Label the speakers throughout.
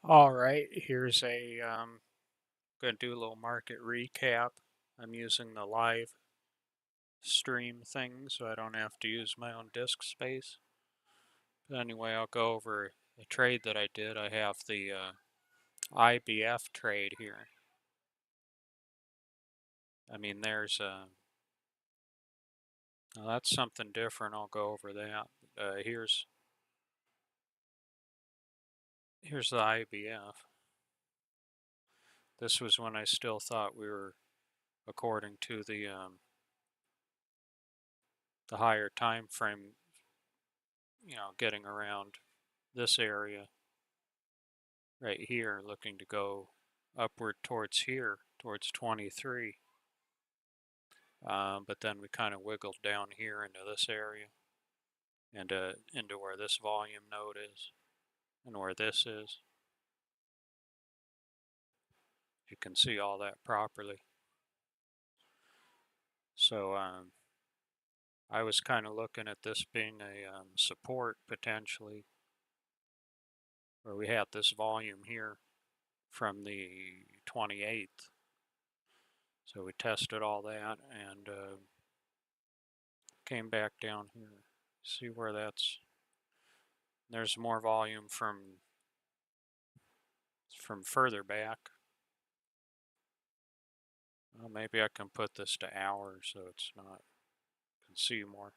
Speaker 1: All right, here's gonna do a little market recap. I'm using the live stream thing, so I don't have to use my own disk space. But anyway, I'll go over a trade that I did. I have the IBF trade here. I mean, now that's something different. I'll go over that. Here's the IBF. This was when I still thought we were, according to the higher time frame, getting around this area right here, looking to go upward towards here, towards 23. But then we kind of wiggled down here into this area and into where this volume node is and where this is. You can see all that properly. So I was kind of looking at this being a support potentially, where we had this volume here from the 28th. So we tested all that and came back down here. See where there's more volume from further back. Well, maybe I can put this to hours so it's not, can see more.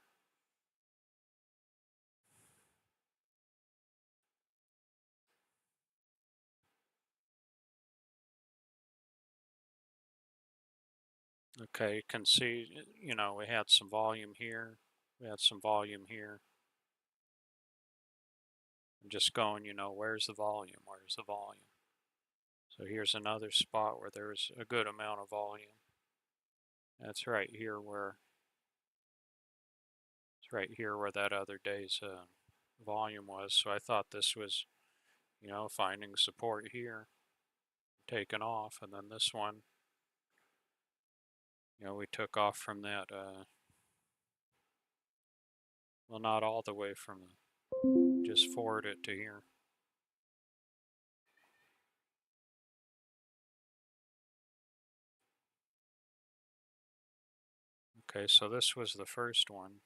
Speaker 1: Okay, you can see, we had some volume here. We had some volume here. I'm just going, where's the volume? Where's the volume? So here's another spot where there's a good amount of volume. That's right here where, it's right here where that other day's volume was. So I thought this was, finding support here, taking off, and then this one, we took off from that, well, not all the way from just forward it to here. Okay, so this was the first one.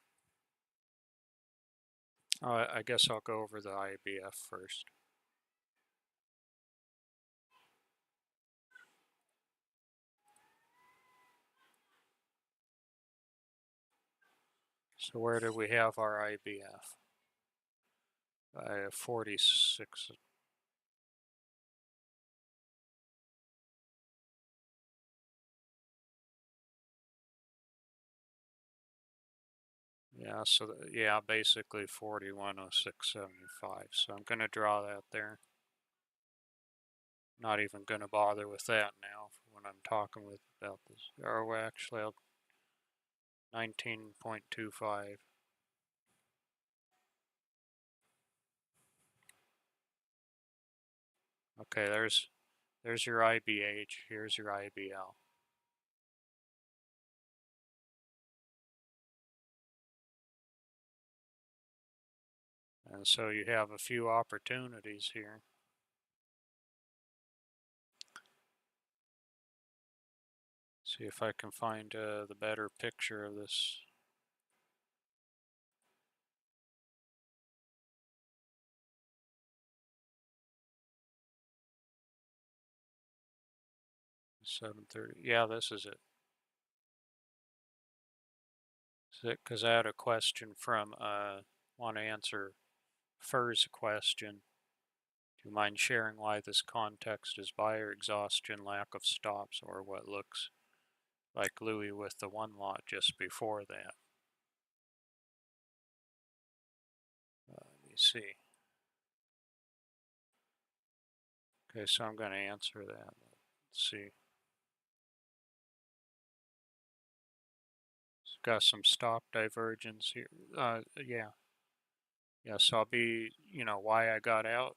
Speaker 1: I guess I'll go over the IBF first. So where did we have our IBF? 46. Yeah, so yeah, basically 4106.75. So I'm going to draw that there. Not even going to bother with that now when I'm talking about this. Or actually, 19.25. Okay, there's your IBH. Here's your IBL. And so you have a few opportunities here. See if I can find the better picture of this. $7.30. Yeah, this is it. Because I had a question from, want to answer Fur's question. Do you mind sharing why this context is buyer exhaustion, lack of stops, or what looks like Louis with the one lot just before that? Let me see. Okay, so I'm going to answer that. Let's see. It's got some stop divergence here. Yeah. Yeah, so I'll be, why I got out.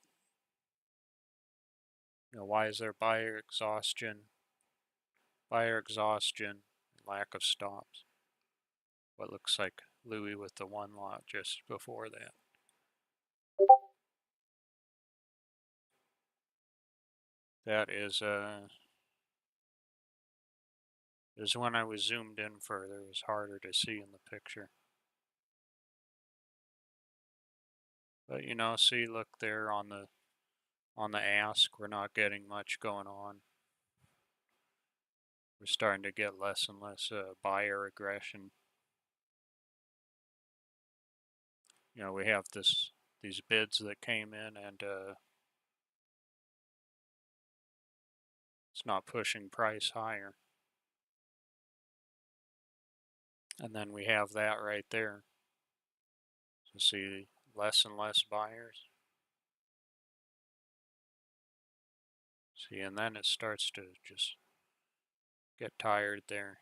Speaker 1: Why is there buyer exhaustion, lack of stops? What looks like Louis with the one lot just before that. That is when I was zoomed in further. It was harder to see in the picture. But you know, see, look there on the ask, we're not getting much going on. We're starting to get less and less buyer aggression. You know, we have these bids that came in, and it's not pushing price higher. And then we have that right there. So see, less and less buyers. See, and then it starts to just get tired there.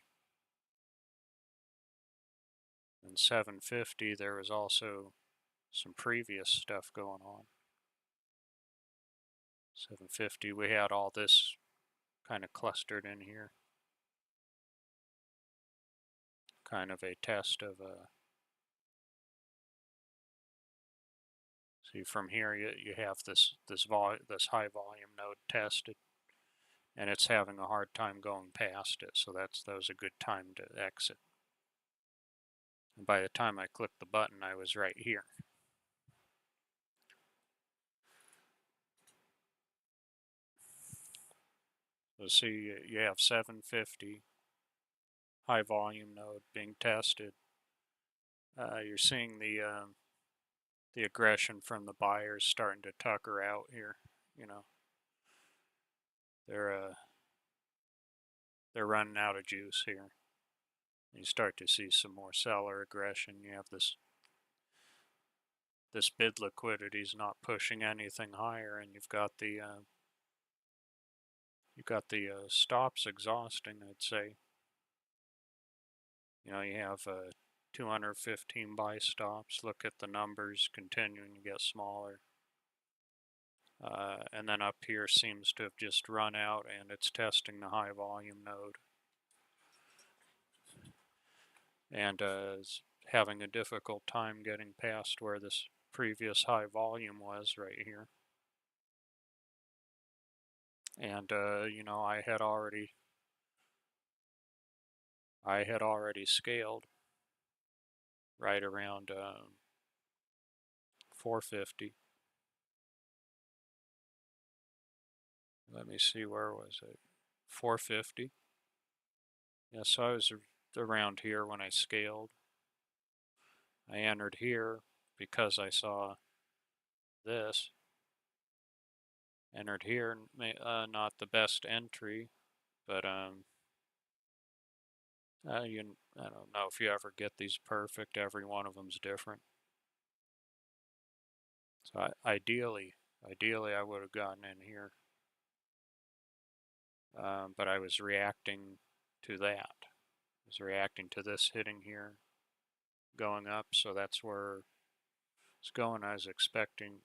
Speaker 1: In 750, there was also some previous stuff going on. 750, we had all this kind of clustered in here. Kind of a test of see, from here you have this high volume node tested, and it's having a hard time going past it. So that was a good time to exit. And by the time I clicked the button, I was right here. So see, you have 750 high volume node being tested. You're seeing the aggression from the buyers starting to tucker out here. You know, they're running out of juice here. You start to see some more seller aggression. You have this bid liquidity is not pushing anything higher, and you've got the stops exhausting, I'd say. You know, you have 215 buy stops. Look at the numbers continuing to get smaller. And then up here seems to have just run out, and it's testing the high volume node. And is having a difficult time getting past where this previous high volume was right here. And you know, I had already scaled right around 450. Let me see, where was it? 450. Yeah, so I was around here when I scaled. I entered here because I saw this. Entered here, not the best entry, but I don't know if you ever get these perfect. Every one of them's different. So ideally, I would have gotten in here, but I was reacting to that. I was reacting to this hitting here, going up. So that's where it's going. I was expecting.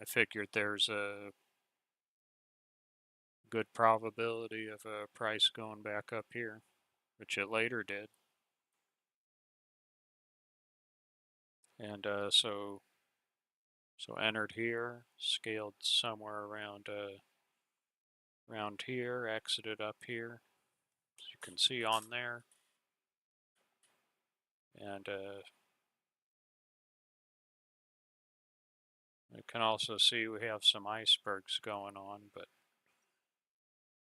Speaker 1: I figured there's a good probability of a price going back up here, which it later did. And so entered here, scaled somewhere around here, exited up here, as you can see on there. And you can also see we have some icebergs going on, but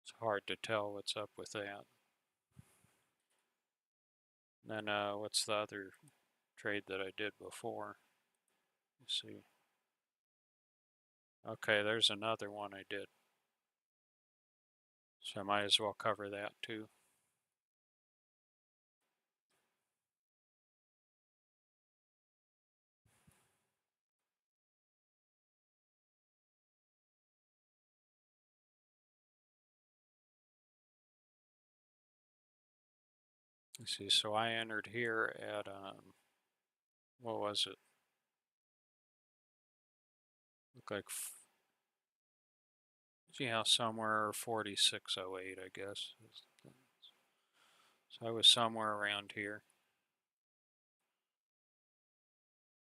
Speaker 1: it's hard to tell what's up with that. And then what's the other trade that I did before? Let's see. Okay, there's another one I did. So I might as well cover that too. You see, so I entered here at, what was it? Looked like, yeah, somewhere 4608, I guess. So I was somewhere around here.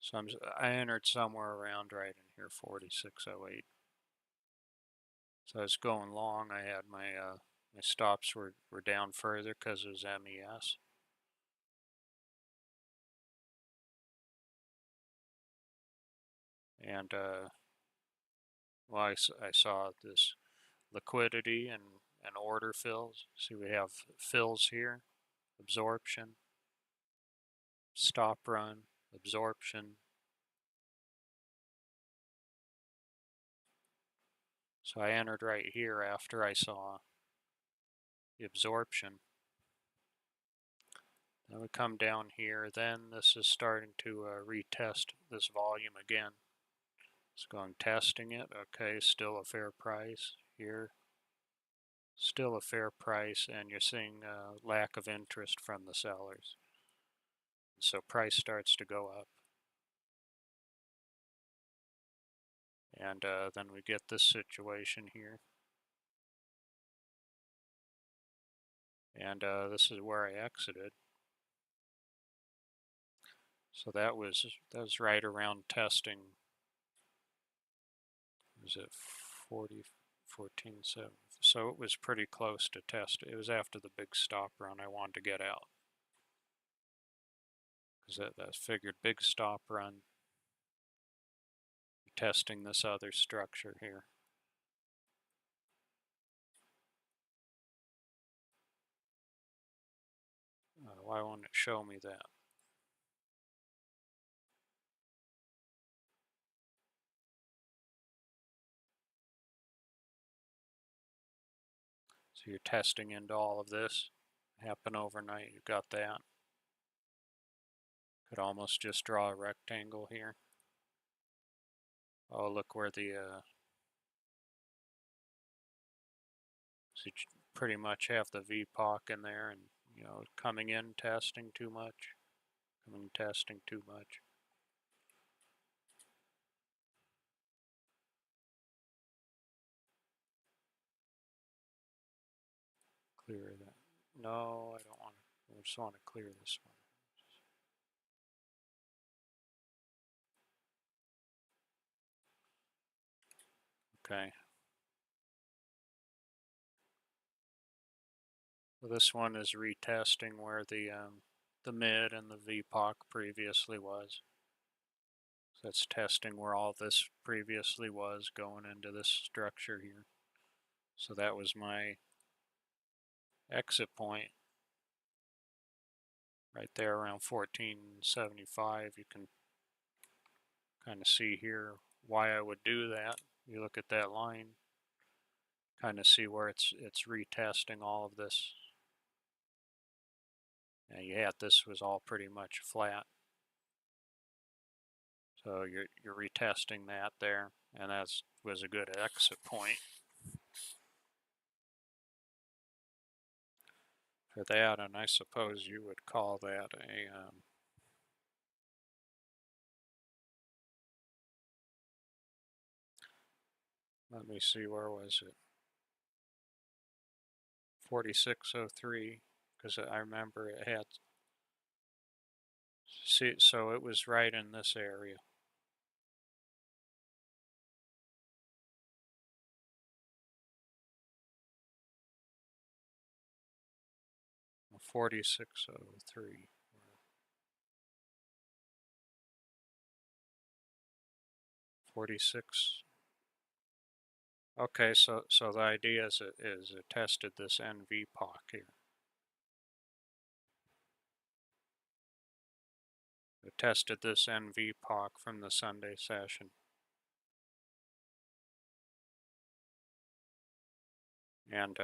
Speaker 1: So I entered somewhere around right in here, 4608. So I was going long. I had my my stops were down further because it was MES. And well, I saw this liquidity and order fills. See, we have fills here, absorption, stop run, absorption. So I entered right here after I saw the absorption. Then we come down here, then this is starting to retest this volume again. It's going testing it, okay, still a fair price here. Still a fair price, and you're seeing lack of interest from the sellers. So price starts to go up. And then we get this situation here. And this is where I exited. So that was right around testing. Was it 40, 14.7? So it was pretty close to test. It was after the big stop run I wanted to get out. Because that figured big stop run, testing this other structure here. Why won't it show me that? So you're testing into all of this. Happen overnight, you've got that. Could almost just draw a rectangle here. Oh, look where the so you pretty much have the VPOC in there, and you know, coming in testing too much, coming testing too much. Clear that. No, I don't want to. I just want to clear this one. Okay. So this one is retesting where the mid and the VPOC previously was. So that's testing where all this previously was going into this structure here. So that was my exit point right there around 1475. You can kind of see here why I would do that. You look at that line, kind of see where it's retesting all of this. And you had this was all pretty much flat. So you're retesting that there, and that was a good exit point for that. And I suppose you would call that a let me see, where was it? 4603, because I remember it had, see, so it was right in this area. 4603. 46. Okay, so the idea is it tested this NVPOC here. It tested this NVPOC from the Sunday session. And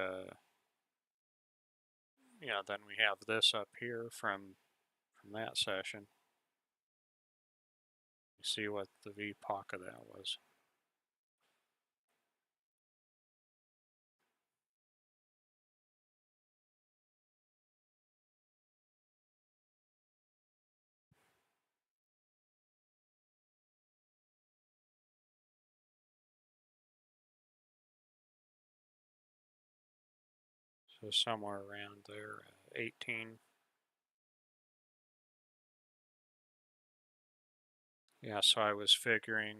Speaker 1: yeah, then we have this up here from that session. You see what the VPOC of that was. So somewhere around there, 18. Yeah, so I was figuring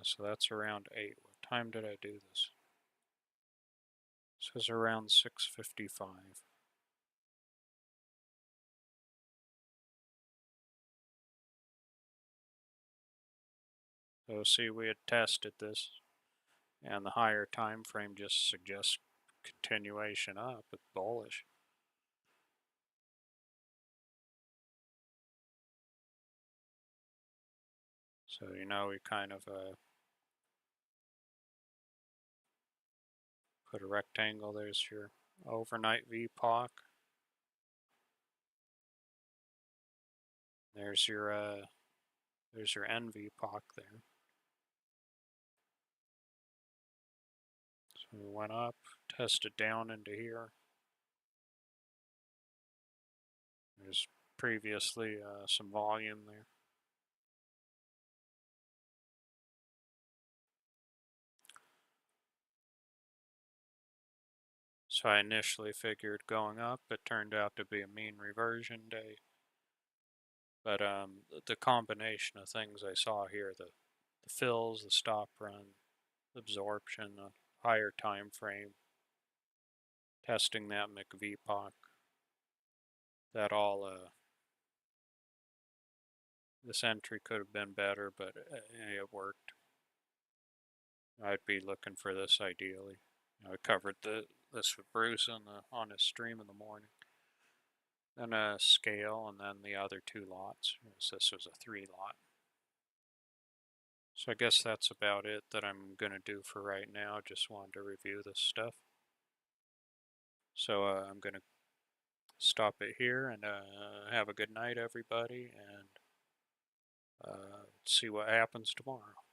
Speaker 1: So that's around 8. What time did I do this? This was around 6:55. So see, we had tested this, and the higher time frame just suggests continuation up. It's bullish. So we kind of put a rectangle. There's your overnight VPOC. There's your NVPOC there. So we went up, tested down into here. There's previously some volume there. So I initially figured going up. It turned out to be a mean reversion day. But the combination of things I saw here, the fills, the stop run, absorption, the higher time frame, testing that McVPOC, that all, this entry could have been better, but it worked. I'd be looking for this ideally. I covered this with Bruce on his stream in the morning. Then a scale, and then the other 2 lots. This was a 3 lot. So I guess that's about it that I'm going to do for right now. Just wanted to review this stuff. So I'm going to stop it here, and have a good night, everybody, and see what happens tomorrow.